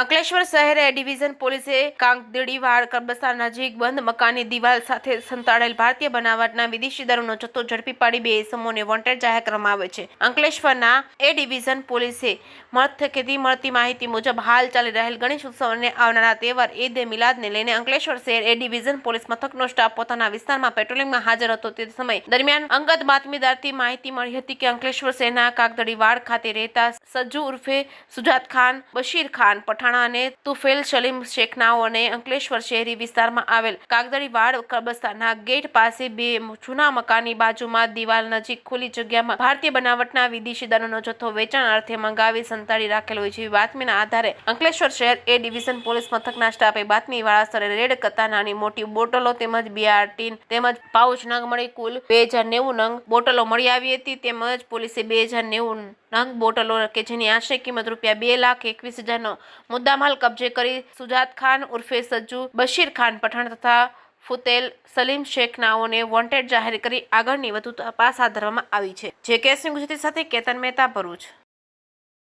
અંકલેશ્વર શહેર એ ડિવિઝન પોલીસે કાંકદેડીવાડ કબ્રસ્તાન નજીક બંધ મકાનની દિવાલ સાથે સંતાડેલ ભારતીય બનાવટના વિદેશી દારૂનો જથ્થો ઝડપી પાડી 2 ઇસમોને વોન્ટેડ જાહેર કરવામાં આવ્યો છે। અંકલેશ્વરના એ ડિવિઝન પોલીસે મળતી માહિતી મુજબ હાલ ચાલી રહેલ ગણેશ ઉત્સવ અને આવનારા તહેવાર ઈદ મિલાદને લઈને અંકલેશ્વર શહેર એ ડિવિઝન પોલીસ મથકનો સ્ટાફ પોતાના વિસ્તારમાં પેટ્રોલિંગમાં હાજર હતો। તે સમય દરમિયાન અંગત બાતમીદારથી માહિતી મળી હતી કે અંકલેશ્વર શહેરના કાકદડીવાડ ખાતે રહેતા સજ્જુ ઉર્ફે સુજાત ખાન, બશીર ખાન પઠાણા અને તુફેલ સલીમ શેખ નાઓને અંકલેશ્વર શહેરી વિસ્તારમાં આવેલ કાકદડીવાડ કબ્રસ્તાનના ગેટ પાસે 2 જૂના મકાનની બાજુમાં દિવાલ નજીક ખુલ્લી જગ્યામાં ભારતીય બનાવટના વિદેશી દારૂનો જથ્થો વેચાણ અર્થે મંગાવી સંતાડી રાખેલ હોય છે। બાતમીના આધારે અંકલેશ્વર શહેર એ ડિવિઝન પોલીસ મથકના સ્ટાફે બાતમીવાળા સ્થળે રેડ કરતા નાની મોટી બોટલો તેમજ બિયાર ટીન તેમજ પાઉચ નંગ મળી કુલ 2090 નંગ બોટલો મળી આવી હતી। તેમજ પોલીસે 2090 નંગ બોટલો કે જેની આશરે કિંમત ₹2,21,000નો મુદ્દામાલ કબજે કરી સુજાત ખાન ઉર્ફે સજ્જુ, બશીર ખાન પઠાણ તથા ફુતેલ સલીમ શેખ નાઓને વોન્ટેડ જાહેર કરી આગળની વધુ તપાસ હાથ ધરવામાં આવી છે। જે કેસની ગુજરાતી સાથે કેતન મહેતા, ભરૂચ।